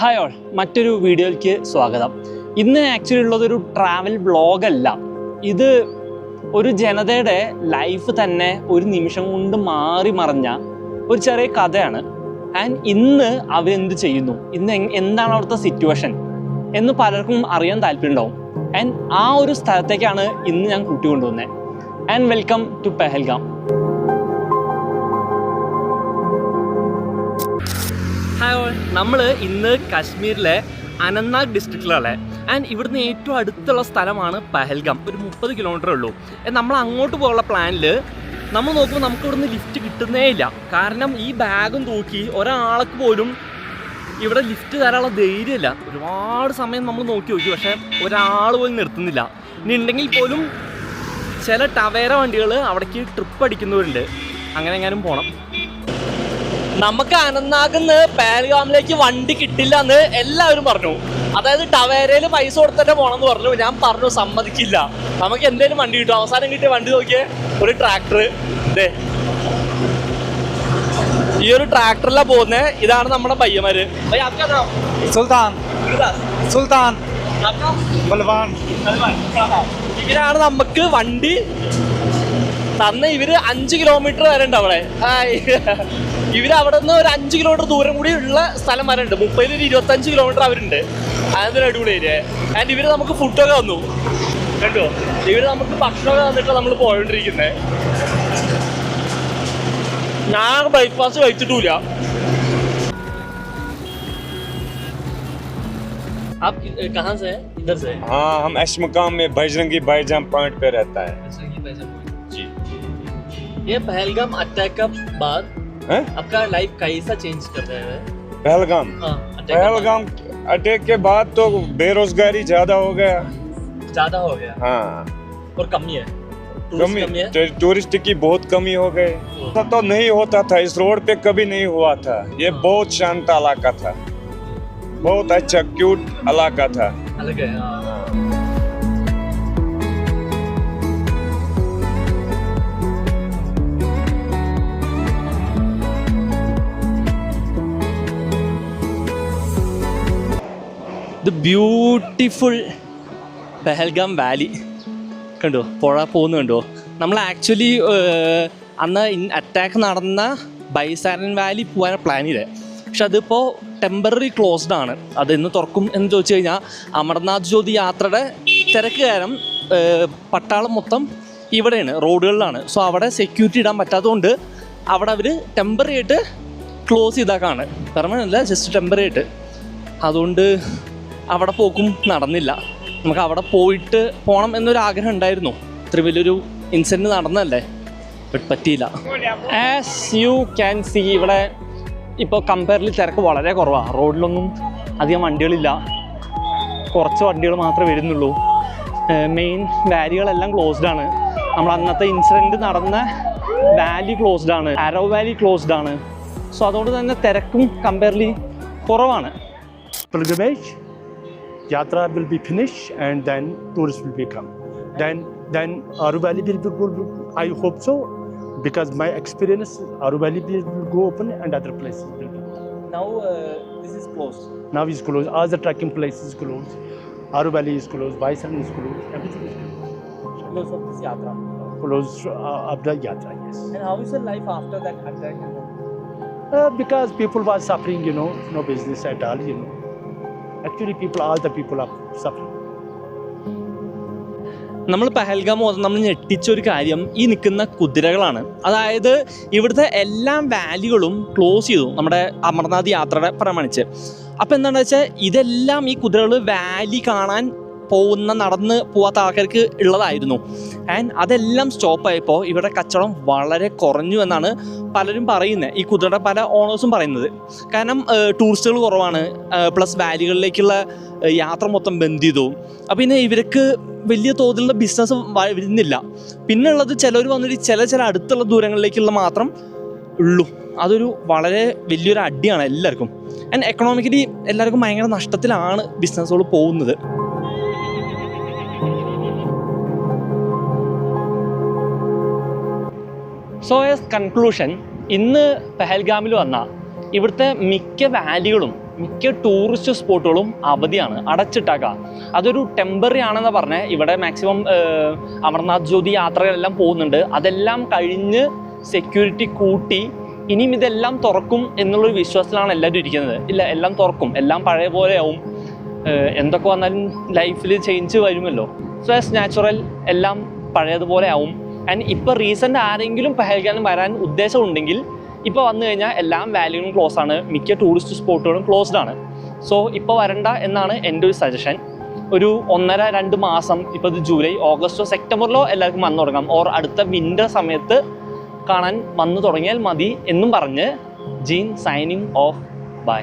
Hi all, മറ്റൊരു വീഡിയോയിലേക്ക് സ്വാഗതം. ഇന്ന് ആക്ച്വലി ഉള്ളതൊരു ട്രാവൽ വ്ളോഗല്ല. ഇത് ഒരു ജനതയുടെ ലൈഫ് തന്നെ ഒരു നിമിഷം കൊണ്ട് മാറി മറിഞ്ഞ ഒരു ചെറിയ കഥയാണ്. ആൻഡ് ഇന്ന് അവരെന്ത് ചെയ്യുന്നു, ഇന്ന് എന്താണ് അവിടുത്തെ സിറ്റുവേഷൻ എന്ന് പലർക്കും അറിയാൻ താല്പര്യമുണ്ടാവും. ആൻഡ് ആ ഒരു സ്ഥലത്തേക്കാണ് ഇന്ന് ഞാൻ കൂട്ടിക്കൊണ്ടുവന്നത്. And welcome to Pahalgam. Hi all, നമ്മൾ ഇന്ന് കാശ്മീരിലെ അനന്ത്നാഗ് ഡിസ്ട്രിക്റ്റിലാണ്. ആൻഡ് ഇവിടുന്ന് ഏറ്റവും അടുത്തുള്ള സ്ഥലമാണ് പെഹൽഗാം. ഒരു 30 കിലോമീറ്ററേ ഉള്ളൂ. നമ്മൾ അങ്ങോട്ട് പോകാനുള്ള പ്ലാനിൽ നമ്മൾ നോക്കുമ്പോൾ നമുക്ക് ഇവിടുന്ന് ലിഫ്റ്റ് കിട്ടുന്നേ ഇല്ല. കാരണം ഈ ബാഗും തൂക്കി ഒരാൾക്ക് പോലും ഇവിടെ ലിഫ്റ്റ് തരാനുള്ള ധൈര്യമില്ല. ഒരുപാട് സമയം നമ്മൾ നോക്കി, പക്ഷേ ഒരാൾ പോലും നിർത്തുന്നില്ല. ഇനി ഉണ്ടെങ്കിൽ പോലും ചില ടവേര വണ്ടികൾ അവിടേക്ക് ട്രിപ്പ് അടിക്കുന്നവരുണ്ട്. അങ്ങനെ എങ്ങാനും പോകണം. നമുക്ക് അനന്ത്നാഗിന്ന് പെഹൽഗാമിലേക്ക് വണ്ടി കിട്ടില്ല എന്ന് എല്ലാവരും പറഞ്ഞു. അതായത് ടവേരയിൽ പൈസ കൊടുത്തിട്ട് പോകണമെന്ന് പറഞ്ഞു. ഞാൻ പറഞ്ഞു സമ്മതിക്കില്ല, നമുക്ക് എന്തേലും വണ്ടി കിട്ടും. അവസാനം കിട്ടിയ വണ്ടി നോക്കിയേ, ഒരു ട്രാക്ടർ. ഇതേ ഈ ഒരു ട്രാക്ടറിലാണ് പോകുന്നത്. ഇതാണ് നമ്മുടെ പയ്യന്മാര്. സുൽത്താൻ ഇവരാണ് നമുക്ക് വണ്ടി തന്നെ. ഇവര് 5 കിലോമീറ്റർ വരെ ഉണ്ട് അവിടെ. ഇവര് അവിടെ നിന്ന് ഒരു 5 കിലോമീറ്റർ ദൂരം കൂടി ഉള്ള സ്ഥലം വരെ ഉണ്ട്. 30-25 കിലോമീറ്റർ അവരുണ്ട്. അതൊരു അടിപൊളി ഏരിയ. ആൻഡ് ഇവര് നമുക്ക് ഫുഡൊക്കെ തന്നു കണ്ടോ. ഇവര് നമുക്ക് ഭക്ഷണമൊക്കെ തന്നിട്ട് നമ്മൾ പോയോണ്ടിരിക്കുന്നത്. ഞാൻ ബ്രേക്ക്ഫാസ്റ്റ് കഴിച്ചിട്ടില്ല. आप कहाँ से हैं? इधर से? हाँ, हम अशमकाम में बजरंगी भाईजान पॉइंट पे रहता है जी. ये पहलगाम अटैक के बाद आपका लाइफ कैसा चेंज कर रहा है? पहलगाम अटैक के बाद तो बेरोजगारी ज्यादा हो गया. हाँ, और कमी है. टूरिस्ट की बहुत कमी हो गई. तो नहीं होता था, इस रोड पे कभी नहीं हुआ था. ये बहुत शांत इलाका था, बहुत अच्छा क्यूट इलाका था. अलग है. ദ ബ്യൂട്ടിഫുൾ പെഹൽഗാം വാലി കണ്ടോ, പുഴ പോകുന്നു കണ്ടോ. നമ്മൾ ആക്ച്വലി അന്ന് അറ്റാക്ക് നടന്ന ബൈസാരൻ വാലി പോകാൻ പ്ലാൻ ചെയ്തത്. പക്ഷെ അതിപ്പോൾ ടെമ്പററി ക്ലോസ്ഡ് ആണ്. അത് ഇന്ന് തുറക്കും എന്ന് ചോദിച്ചു കഴിഞ്ഞാൽ അമർനാഥ് ജ്യോതി യാത്രയുടെ തിരക്ക് കാരണം പട്ടാളം മൊത്തം ഇവിടെയാണ്, റോഡുകളിലാണ്. സോ അവിടെ സെക്യൂരിറ്റി ഇടാൻ പറ്റാത്തതുകൊണ്ട് അവിടെ അവർ ടെമ്പററി ആയിട്ട് ക്ലോസ് ചെയ്താക്കാണ്. പെർമനൻ്റ് അല്ല, ജസ്റ്റ് ടെമ്പററി ആയിട്ട്. അതുകൊണ്ട് അവിടെ പോക്കും നടന്നില്ല. നമുക്ക് അവിടെ പോയിട്ട് പോകണം എന്നൊരാഗ്രഹം ഉണ്ടായിരുന്നു. ഇത്ര വലിയൊരു ഇൻസിഡൻറ്റ് നടന്നതല്ലേ, ബട്ട് പറ്റിയില്ല. ആസ് യു ക്യാൻ സീ, ഇവിടെ ഇപ്പോൾ കമ്പയർലി തിരക്ക് വളരെ കുറവാണ്. റോഡിലൊന്നും അധികം വണ്ടികളില്ല, കുറച്ച് വണ്ടികൾ മാത്രമേ വരുന്നുള്ളൂ. മെയിൻ വാലികളെല്ലാം ക്ലോസ്ഡ് ആണ്. നമ്മൾ അന്നത്തെ ഇൻസിഡൻറ്റ് നടന്ന വാലി ക്ലോസ്ഡ് ആണ്, ആരോ വാലി ക്ലോസ്ഡ് ആണ്. സോ അതുകൊണ്ട് തന്നെ തിരക്കും കമ്പയർലി കുറവാണ്. Pilgrimage yatra will be finished and then tourists will become. Then Aru Valley will go. I hope so, because my experience Aru Valley will go open and other places will be. Now this is closed. Now is closed. All the trekking places is closed. Aru Valley is closed. Baisaran is closed. Everything is closed. Close of this yatra. Closed of the yatra, yes. And how is your life after that attack? Because people were suffering, no business at all, Actually, all the people are suffering. നമ്മൾ പെഹൽഗാം നമ്മൾ ഞെട്ടിച്ചൊരു കാര്യം ഈ നിൽക്കുന്ന കുതിരകളാണ്. അതായത് ഇവിടുത്തെ എല്ലാ വാലികളും close ചെയ്തു നമ്മുടെ അമർനാഥ് യാത്രയുടെ പ്രമാണിച്ച്. അപ്പോൾ എന്താണെന്ന് വെച്ചാൽ ഇതെല്ലാം ഈ കുതിരകൾ വാലി കാണാൻ നടന്ന് പോകാത്ത ആൾക്കാർക്ക് ഉള്ളതായിരുന്നു. ആൻഡ് അതെല്ലാം സ്റ്റോപ്പായപ്പോൾ ഇവിടെ കച്ചവടം വളരെ കുറഞ്ഞു എന്നാണ് പലരും പറയുന്നത്. ഈ കുതിരയുടെ പല ഓണേഴ്സും പറയുന്നത്. കാരണം ടൂറിസ്റ്റുകൾ കുറവാണ്, പ്ലസ് വാലികളിലേക്കുള്ള യാത്ര മൊത്തം ബന്ദ് ചെയ്തു. അപ്പോൾ പിന്നെ ഇവർക്ക് വലിയ തോതിലുള്ള ബിസിനസ് വരുന്നില്ല. പിന്നെ ഉള്ളത് ചിലർ വന്നിട്ട് ചില അടുത്തുള്ള ദൂരങ്ങളിലേക്കുള്ള മാത്രം ഉള്ളൂ. അതൊരു വളരെ വലിയൊരു അടിയാണ് എല്ലാവർക്കും. ആൻഡ് എക്കണോമിക്കലി എല്ലാവർക്കും ഭയങ്കര നഷ്ടത്തിലാണ് ബിസിനസ്സുകൾ പോകുന്നത്. സോ ആസ് കൺക്ലൂഷൻ, ഇന്ന് പെഹൽഗാമിൽ വന്ന ഇവിടുത്തെ മിക്ക വാലികളും മിക്ക ടൂറിസ്റ്റ് സ്പോട്ടുകളും അവധിയാണ്, അടച്ചിട്ടാക്കാം. അതൊരു ടെമ്പററി ആണെന്ന് പറഞ്ഞാൽ ഇവിടെ മാക്സിമം അമർനാഥ് ജ്യോതി യാത്രകളെല്ലാം പോകുന്നുണ്ട്. അതെല്ലാം കഴിഞ്ഞ് സെക്യൂരിറ്റി കൂട്ടി ഇനിയും ഇതെല്ലാം തുറക്കും എന്നുള്ളൊരു വിശ്വാസത്തിലാണ് എല്ലാവരും ഇരിക്കുന്നത്. ഇല്ല, എല്ലാം തുറക്കും, എല്ലാം പഴയ പോലെ ആവും. എന്തൊക്കെ വന്നാലും ലൈഫിൽ ചേഞ്ച് വരുമല്ലോ. സോ ആസ് നാച്ചുറൽ എല്ലാം പഴയതുപോലെ ആവും. ആൻഡ് ഇപ്പോൾ റീസെൻ്റ് ആരെങ്കിലും പഹൽഗാമിൽ വരാൻ ഉദ്ദേശമുണ്ടെങ്കിൽ ഇപ്പോൾ വന്നു കഴിഞ്ഞാൽ എല്ലാം വാലികളും ക്ലോസ് ആണ്, മിക്ക ടൂറിസ്റ്റ് സ്പോട്ടുകളും ക്ലോസ്ഡ് ആണ്. സോ ഇപ്പോൾ വരണ്ട എന്നാണ് എൻ്റെ ഒരു സജഷൻ. ഒരു 1.5-2 മാസം, ഇപ്പോൾ ഇത് ജൂലൈ, ഓഗസ്റ്റോ സെപ്റ്റംബറിലോ എല്ലാവർക്കും വന്നു തുടങ്ങാം. ഓർ അടുത്ത വിൻ്റർ സമയത്ത് കാണാൻ വന്നു തുടങ്ങിയാൽ മതി എന്നും പറഞ്ഞ് ജീൻ സൈനിങ് ഓഫ്. ബൈ.